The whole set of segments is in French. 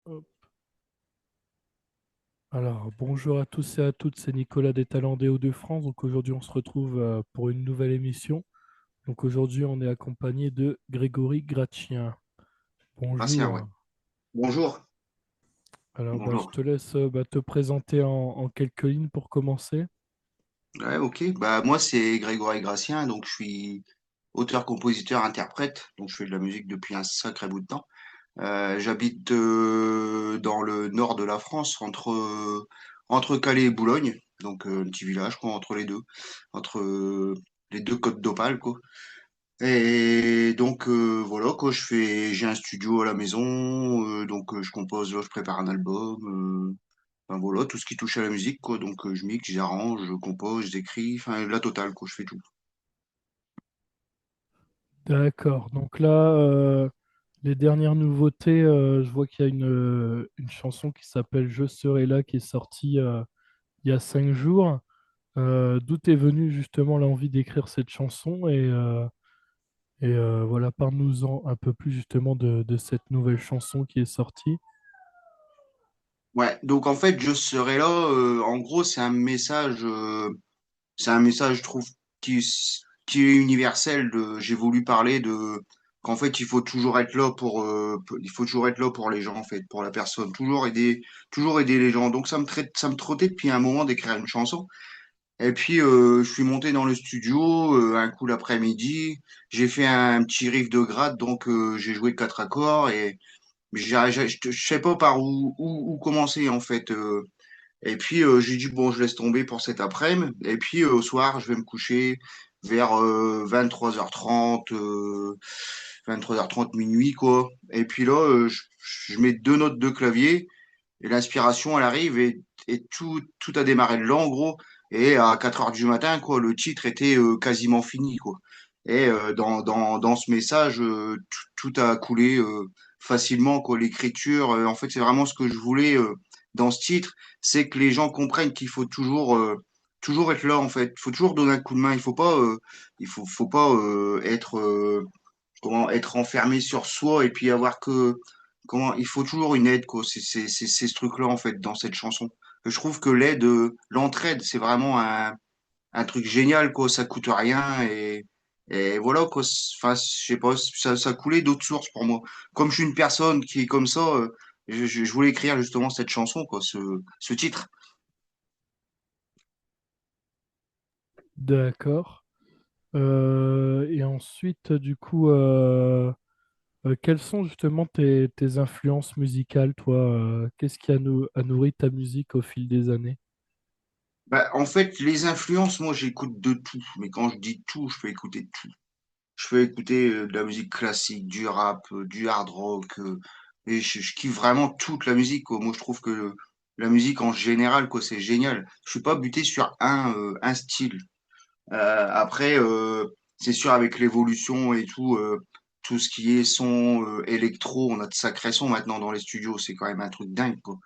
Hop. Alors, bonjour à tous et à toutes, c'est Nicolas des Talents des Hauts-de-France. Donc aujourd'hui, on se retrouve pour une nouvelle émission. Donc aujourd'hui, on est accompagné de Grégory Gratchien. Bastien, ouais. Bonjour. Bonjour. Alors, je Bonjour. te laisse te présenter en quelques lignes pour commencer. Ouais, ok. Bah, moi, c'est Grégory Gracien, donc je suis auteur, compositeur, interprète. Donc, je fais de la musique depuis un sacré bout de temps. J'habite dans le nord de la France, entre Calais et Boulogne. Donc, un petit village, quoi, entre les deux. Entre les deux côtes d'Opale, quoi. Et donc, voilà, quoi, j'ai un studio à la maison. Donc, je compose, là, je prépare un album. Enfin voilà, tout ce qui touche à la musique, quoi. Donc je mixe, j'arrange, je compose, j'écris, enfin la totale, quoi, je fais tout. D'accord. Donc là, les dernières nouveautés, je vois qu'il y a une chanson qui s'appelle Je serai là qui est sortie il y a 5 jours. D'où est venue justement l'envie d'écrire cette chanson et voilà, parle-nous-en un peu plus justement de cette nouvelle chanson qui est sortie. Ouais, donc en fait, je serai là. En gros, c'est un message, je trouve, qui est universel. J'ai voulu parler de qu'en fait, il faut toujours être là pour les gens, en fait, pour la personne, toujours aider les gens. Donc ça me trottait depuis un moment d'écrire une chanson. Et puis, je suis monté dans le studio un coup l'après-midi. J'ai fait un petit riff de gratte, donc j'ai joué quatre accords et je sais pas par où commencer en fait. Et puis, j'ai dit, bon, je laisse tomber pour cet après-midi. Et puis, au soir, je vais me coucher vers 23h30, 23h30 minuit, quoi. Et puis là, je mets deux notes de clavier et l'inspiration, elle arrive et tout a démarré de là, en gros. Et à 4 heures du matin, quoi, le titre était quasiment fini, quoi. Et dans ce message, tout a coulé facilement, quoi. L'écriture, en fait, c'est vraiment ce que je voulais dans ce titre, c'est que les gens comprennent qu'il faut toujours être là, en fait. Il faut toujours donner un coup de main. Faut pas être enfermé sur soi et puis avoir il faut toujours une aide, quoi. C'est ce truc-là, en fait, dans cette chanson. Je trouve que l'entraide, c'est vraiment un truc génial, quoi. Ça coûte rien et voilà, quoi. Enfin, je sais pas, ça coulait d'autres sources pour moi. Comme je suis une personne qui est comme ça, je voulais écrire justement cette chanson, quoi, ce titre. D'accord. Et ensuite, du coup, quelles sont justement tes influences musicales, toi? Qu'est-ce qui a nourri ta musique au fil des années? Bah, en fait, les influences, moi, j'écoute de tout. Mais quand je dis tout, je peux écouter tout. Je peux écouter de la musique classique, du rap, du hard rock, et je kiffe vraiment toute la musique, quoi. Moi, je trouve que la musique en général, quoi, c'est génial. Je suis pas buté sur un style. Après, c'est sûr, avec l'évolution et tout ce qui est son électro, on a de sacrés sons maintenant dans les studios. C'est quand même un truc dingue, quoi.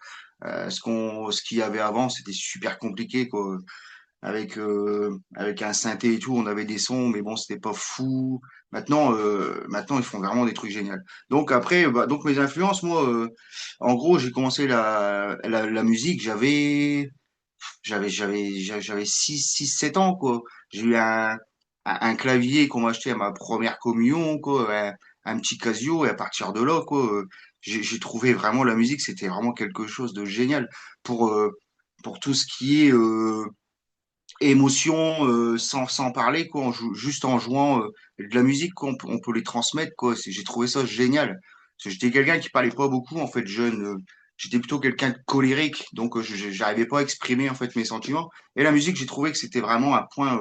Ce qu'il y avait avant, c'était super compliqué, quoi. Avec un synthé et tout, on avait des sons, mais bon, c'était pas fou. Maintenant, ils font vraiment des trucs géniaux. Donc après, donc mes influences, moi, en gros, j'ai commencé la musique, j'avais 7 ans, quoi. J'ai eu un clavier qu'on m'a acheté à ma première communion, quoi, un petit Casio, et à partir de là, quoi, j'ai trouvé vraiment la musique, c'était vraiment quelque chose de génial pour, euh, pour tout ce qui est émotion, sans parler, quoi, juste en jouant de la musique, quoi, on peut les transmettre, quoi. J'ai trouvé ça génial. Parce que j'étais quelqu'un qui parlait pas beaucoup, en fait, jeune. J'étais plutôt quelqu'un de colérique, donc j'arrivais pas à exprimer, en fait, mes sentiments. Et la musique, j'ai trouvé que c'était vraiment un point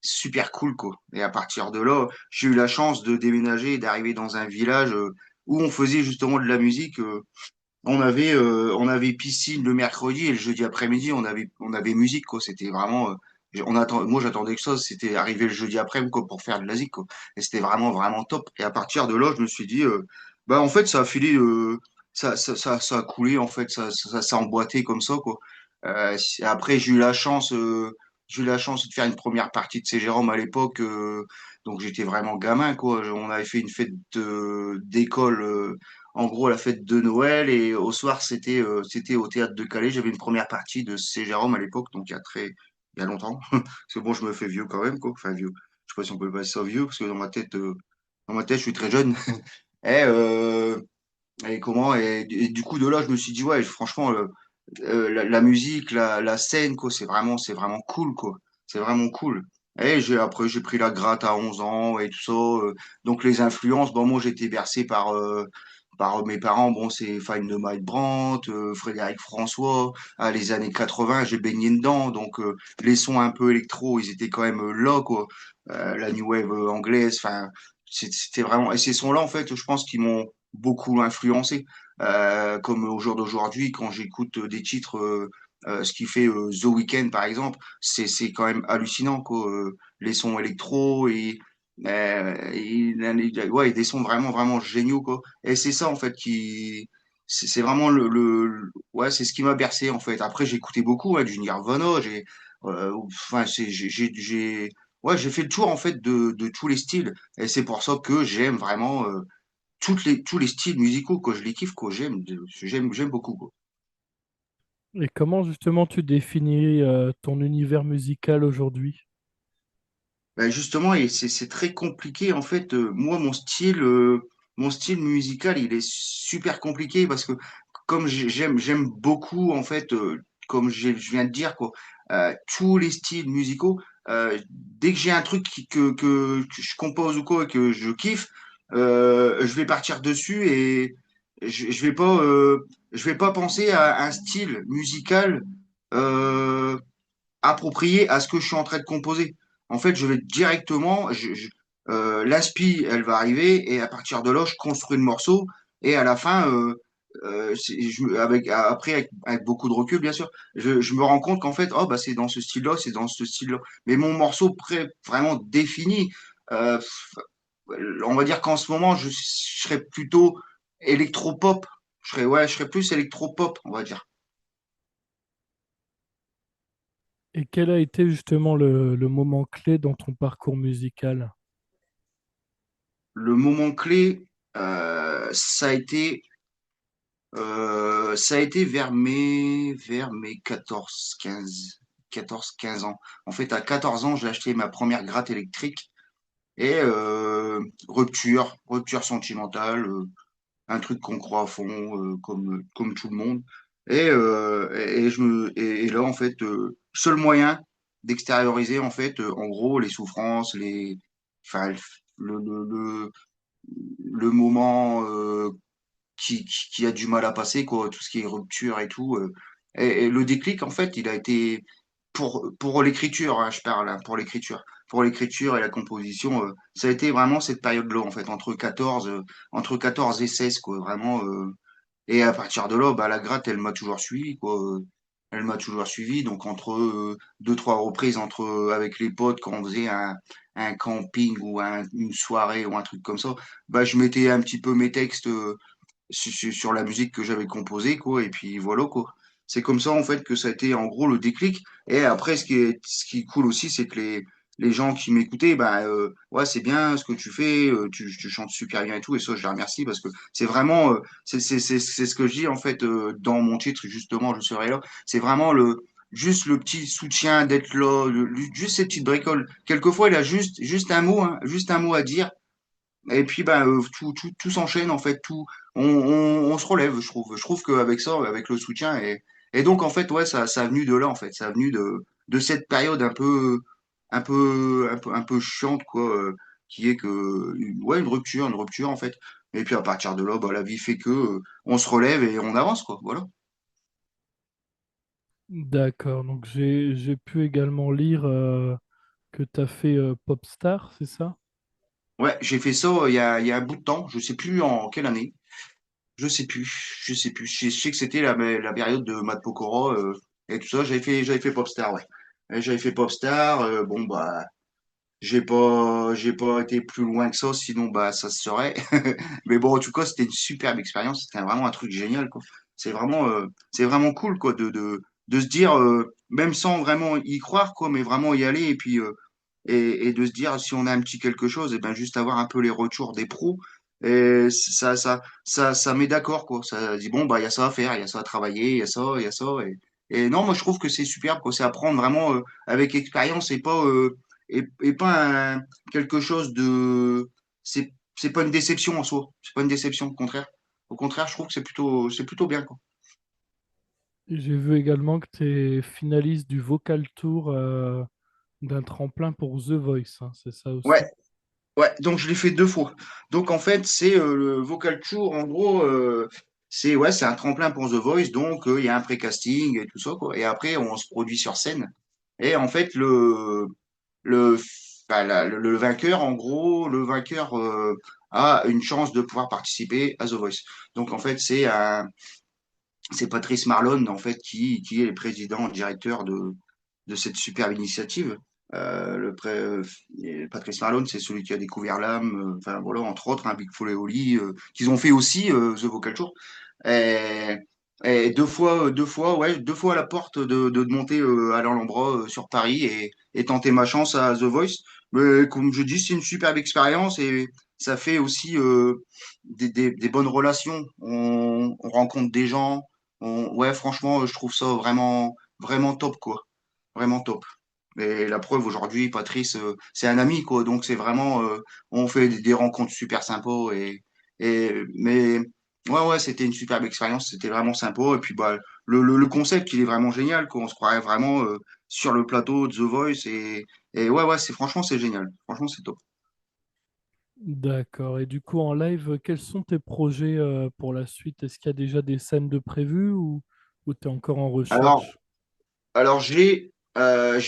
super cool, quoi. Et à partir de là, j'ai eu la chance de déménager et d'arriver dans un village où on faisait justement de la musique. On avait piscine le mercredi et le jeudi après-midi, on avait musique, quoi. C'était vraiment, moi, j'attendais que ça, c'était arriver le jeudi après, quoi, pour faire de la zik, quoi. Et c'était vraiment, vraiment top. Et à partir de là, je me suis dit, bah, en fait, ça a filé, ça a coulé, en fait, ça a emboîté comme ça, quoi. Après, j'ai eu la chance de faire une première partie de C. Jérôme à l'époque, Donc j'étais vraiment gamin, quoi. On avait fait une fête d'école, en gros la fête de Noël, et au soir c'était au théâtre de Calais. J'avais une première partie de C. Jérôme à l'époque, donc il y a longtemps. Parce que bon, je me fais vieux quand même, quoi. Enfin vieux. Je sais pas si on peut passer ça vieux, parce que dans ma tête, je suis très jeune. Et, et du coup de là, je me suis dit ouais, franchement, la musique, la scène, quoi, c'est vraiment cool, quoi. C'est vraiment cool. Et après, j'ai pris la gratte à 11 ans et tout ça. Donc, les influences, bon, moi, j'étais bercé par mes parents. Bon, c'est Fine de Mike Brandt, Frédéric François. Ah, les années 80, j'ai baigné dedans. Donc, les sons un peu électro, ils étaient quand même là, quoi. La new wave anglaise, enfin, c'était vraiment. Et ces sons-là, en fait, je pense qu'ils m'ont beaucoup influencé. Comme au jour d'aujourd'hui, quand j'écoute des titres, ce qui fait The Weeknd par exemple, c'est quand même hallucinant quoi. Les sons électro ouais, des sons vraiment vraiment géniaux quoi. Et c'est ça en fait qui c'est vraiment ouais, c'est ce qui m'a bercé en fait. Après j'écoutais beaucoup du Nirvana, enfin ouais, j'ai fait le tour en fait de tous les styles, et c'est pour ça que j'aime vraiment tous les styles musicaux, quoi. Je les kiffe, quoi. J'aime beaucoup, quoi. Et comment justement tu définis ton univers musical aujourd'hui? Ben justement, et c'est très compliqué. En fait, moi, mon style musical, il est super compliqué parce que comme j'aime beaucoup, en fait, je viens de dire, quoi, tous les styles musicaux, dès que j'ai un truc que je compose ou quoi et que je kiffe, je vais partir dessus et je vais pas penser à un style musical euh, approprié à ce que je suis en train de composer. En fait, je vais directement, l'inspi, elle va arriver, et à partir de là, je construis le morceau, et à la fin, avec beaucoup de recul, bien sûr, je me rends compte qu'en fait, oh, bah, c'est dans ce style-là, c'est dans ce style-là. Mais mon morceau vraiment défini, euh, on va dire qu'en ce moment, je serais plutôt électropop. Ouais, je serais plus électropop, on va dire. Et quel a été justement le moment clé dans ton parcours musical? Le moment clé, ça a été vers mes 15 ans. En fait, à 14 ans, j'ai acheté ma première gratte électrique, et rupture sentimentale, un truc qu'on croit à fond, comme tout le monde. Et là, en fait, seul moyen d'extérioriser, en fait, en gros, les souffrances, enfin, le, le moment qui a du mal à passer, quoi, tout ce qui est rupture et tout. Et le déclic, en fait, il a été pour l'écriture, hein, je parle, hein, pour l'écriture. Pour l'écriture et la composition, ça a été vraiment cette période-là, en fait, entre 14 et 16, quoi, vraiment. Et à partir de là, bah, la gratte, elle m'a toujours suivi, quoi. Elle m'a toujours suivi. Donc, entre deux, trois reprises, avec les potes, quand on faisait un camping ou une soirée ou un truc comme ça, bah, je mettais un petit peu mes textes sur la musique que j'avais composée, quoi. Et puis voilà, quoi. C'est comme ça, en fait, que ça a été, en gros, le déclic. Et après, ce qui est cool aussi, c'est que les gens qui m'écoutaient, ben, ouais, c'est bien ce que tu fais, tu chantes super bien et tout. Et ça, je les remercie parce que c'est vraiment, c'est ce que je dis, en fait, dans mon titre, justement, je serai là. C'est vraiment juste le petit soutien d'être là, juste ces petites bricoles. Quelquefois, il a juste un mot, hein, juste un mot à dire, et puis ben tout s'enchaîne en fait, on se relève, je trouve. Je trouve qu'avec ça, avec le soutien, et donc en fait ouais, ça a venu de là en fait, ça a venu de cette période un peu chiante quoi, qui est que ouais, une rupture en fait. Et puis à partir de là, bah, la vie fait que on se relève et on avance quoi, voilà. D'accord, donc j'ai pu également lire que tu as fait Popstar, c'est ça? Ouais, j'ai fait ça il y a un bout de temps, je sais plus en quelle année. Je sais plus. Je sais que c'était la période de Matt Pokora et tout ça. J'avais fait Popstar, ouais. Et j'avais fait Popstar. Bon bah, j'ai pas été plus loin que ça. Sinon bah, ça se serait. Mais bon, en tout cas, c'était une superbe expérience. C'était vraiment un truc génial, quoi. C'est vraiment cool, quoi, de se dire, même sans vraiment y croire, quoi, mais vraiment y aller et puis et de se dire si on a un petit quelque chose, et ben juste avoir un peu les retours des pros. Et ça met d'accord, quoi. Ça dit, bon, bah, il y a ça à faire, il y a ça à travailler, il y a ça, il y a ça. Et non, moi, je trouve que c'est superbe, quoi. C'est apprendre vraiment avec expérience et pas quelque chose de. C'est pas une déception en soi. C'est pas une déception, au contraire. Au contraire, je trouve que c'est plutôt bien, quoi. J'ai vu également que tu es finaliste du Vocal Tour d'un tremplin pour The Voice, hein, c'est ça Ouais, aussi? ouais, donc je l'ai fait 2 fois. Donc en fait, c'est le Vocal Tour, en gros, c'est un tremplin pour The Voice, donc il y a un pré-casting et tout ça, quoi. Et après, on se produit sur scène. Et en fait, le, le vainqueur, en gros, le vainqueur a une chance de pouvoir participer à The Voice. Donc en fait, c'est Patrice Marlon, en fait, qui est le président, directeur de cette superbe initiative. Patrice Marlon, c'est celui qui a découvert l'âme, enfin voilà, entre autres, Big Flo et Oli, qu'ils ont fait aussi The Vocal Tour. Et, et 2 fois, ouais, 2 fois à la porte de monter à l'Alhambra sur Paris et tenter ma chance à The Voice. Mais comme je dis, c'est une superbe expérience et ça fait aussi des bonnes relations. On rencontre des gens. Ouais, franchement, je trouve ça vraiment, vraiment top, quoi. Vraiment top. Et la preuve aujourd'hui, Patrice, c'est un ami, quoi. Donc c'est vraiment, on fait des rencontres super sympas mais ouais, ouais, c'était une superbe expérience. C'était vraiment sympa. Et puis bah le concept, il est vraiment génial, quoi. On se croirait vraiment sur le plateau de The Voice et ouais, ouais, franchement c'est génial. Franchement c'est top. D'accord. Et du coup, en live, quels sont tes projets pour la suite? Est-ce qu'il y a déjà des scènes de prévues ou tu es encore en Alors recherche? Alors j'ai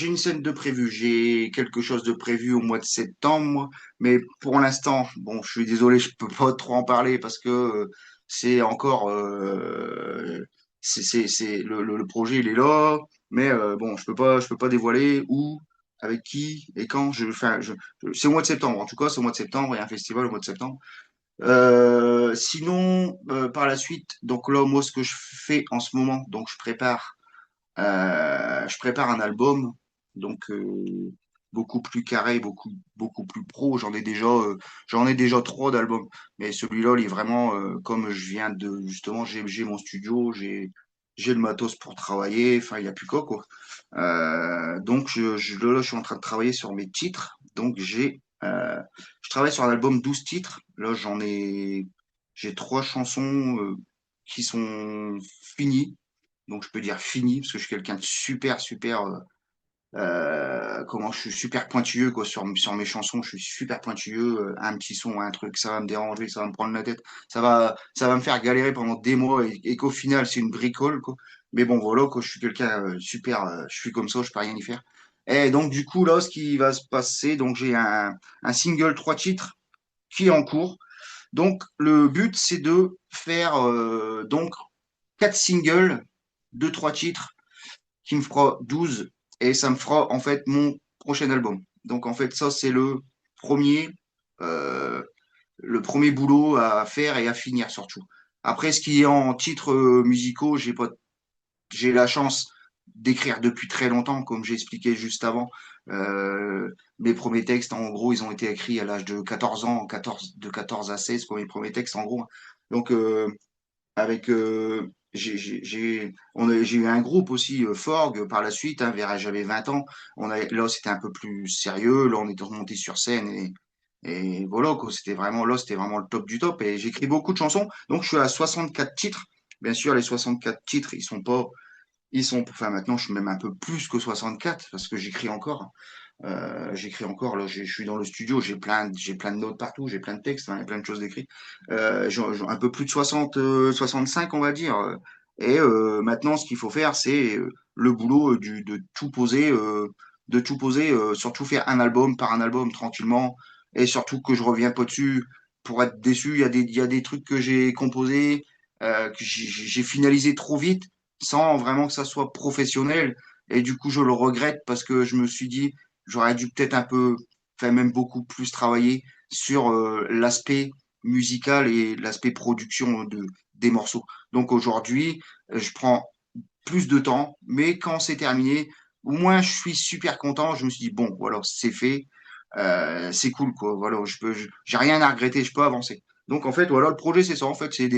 une scène de prévu, j'ai quelque chose de prévu au mois de septembre, mais pour l'instant, bon, je suis désolé, je peux pas trop en parler parce que c'est encore le projet il est là, mais bon, je peux pas dévoiler où, avec qui et quand. Enfin, c'est au mois de septembre. En tout cas, c'est au mois de septembre. Il y a un festival au mois de septembre. Sinon, par la suite, donc là, moi, ce que je fais en ce moment, donc je prépare un album, donc beaucoup plus carré, beaucoup, beaucoup plus pro. J'en ai déjà 3 d'albums, mais celui-là, il est vraiment comme je viens de justement, j'ai mon studio, j'ai le matos pour travailler. Enfin, il n'y a plus qu'à, quoi. Donc, là, je suis en train de travailler sur mes titres. Donc, je travaille sur un album 12 titres. Là, j'ai 3 chansons qui sont finies, donc je peux dire fini parce que je suis quelqu'un de super, super, comment je suis super pointilleux, quoi, sur mes chansons. Je suis super pointilleux. Un petit son, un truc, ça va me déranger, ça va me prendre la tête, ça va me faire galérer pendant des mois et qu'au final c'est une bricole, quoi. Mais bon voilà, quoi, je suis quelqu'un super, je suis comme ça, je peux rien y faire. Et donc du coup là, ce qui va se passer, donc j'ai un single 3 titres qui est en cours. Donc le but c'est de faire donc 4 singles de 3 titres qui me fera 12 et ça me fera en fait mon prochain album. Donc en fait ça c'est premier euh, le premier boulot à faire et à finir surtout. Après ce qui est en titres musicaux, j'ai la chance d'écrire depuis très longtemps, comme j'ai expliqué juste avant. Mes premiers textes, en gros, ils ont été écrits à l'âge de 14 ans, de 14 à 16, quoi, mes premiers textes, en gros. Donc, avec j'ai eu un groupe aussi Forg par la suite, hein, j'avais 20 ans. Là c'était un peu plus sérieux, là on est remonté sur scène et voilà quoi, c'était vraiment le top du top et j'écris beaucoup de chansons. Donc je suis à 64 titres. Bien sûr les 64 titres, enfin maintenant je suis même un peu plus que 64 parce que j'écris encore. J'écris encore, là, je suis dans le studio, j'ai plein de notes partout, j'ai plein de textes, hein, il y a plein de choses d'écrites. Un peu plus de 65, on va dire. Et maintenant, ce qu'il faut faire, c'est le boulot de tout poser, surtout faire un album par un album tranquillement, et surtout que je reviens pas dessus pour être déçu. Il y a des trucs que j'ai composés, que j'ai finalisé trop vite, sans vraiment que ça soit professionnel. Et du coup, je le regrette parce que je me suis dit, j'aurais dû peut-être un peu, enfin même beaucoup plus travailler sur l'aspect musical et l'aspect production des morceaux. Donc aujourd'hui, je prends plus de temps, mais quand c'est terminé, au moins je suis super content. Je me suis dit, bon, voilà, c'est fait. C'est cool, quoi. Voilà, j'ai rien à regretter, je peux avancer. Donc, en fait, voilà, le projet, c'est ça. En fait, c'est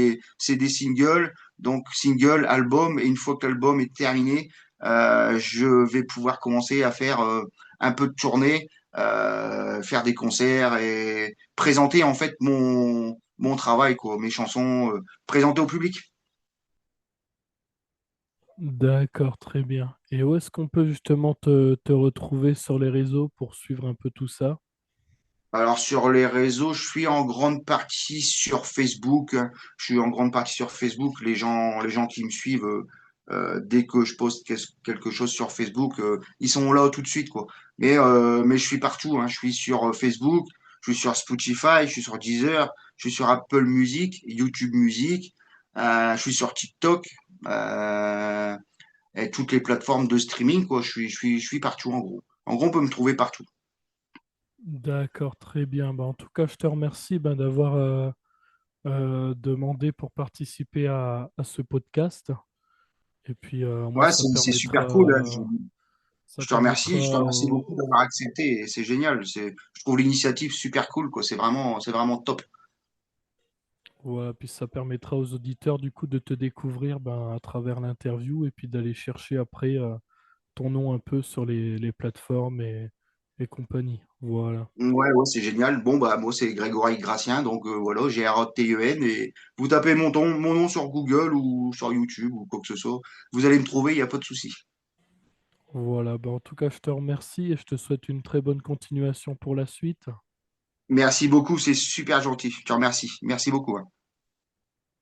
des singles. Donc, single, album. Et une fois que l'album est terminé, je vais pouvoir commencer à faire un peu de tournée, faire des concerts et présenter, en fait, mon travail, quoi, mes chansons, présenter au public. D'accord, très bien. Et où est-ce qu'on peut justement te retrouver sur les réseaux pour suivre un peu tout ça? Alors sur les réseaux, je suis en grande partie sur Facebook. Je suis en grande partie sur Facebook. Les gens qui me suivent, dès que je poste quelque chose sur Facebook, ils sont là tout de suite, quoi. Mais je suis partout, hein. Je suis sur Facebook, je suis sur Spotify, je suis sur Deezer, je suis sur Apple Music, YouTube Music, je suis sur TikTok, euh, et toutes les plateformes de streaming, quoi. Je suis partout, en gros. En gros, on peut me trouver partout. D'accord, très bien. Bah, en tout cas, je te remercie d'avoir demandé pour participer à ce podcast. Et puis, moi, Ouais, c'est super cool, hein. ça permettra Je te remercie beaucoup d'avoir accepté. Et c'est génial. Je trouve l'initiative super cool, quoi. C'est vraiment top. ouais, puis ça permettra aux auditeurs du coup de te découvrir à travers l'interview et puis d'aller chercher après ton nom un peu sur les plateformes et compagnie. Voilà. Ouais, ouais, c'est génial. Bon, bah, moi, c'est Grégory Gracien. Donc, voilà, G-R-A-T-E-N. Et vous tapez mon nom sur Google ou sur YouTube ou quoi que ce soit. Vous allez me trouver, il n'y a pas de souci. Voilà. En tout cas, je te remercie et je te souhaite une très bonne continuation pour la suite. Merci beaucoup. C'est super gentil. Je te remercie. Merci beaucoup, hein.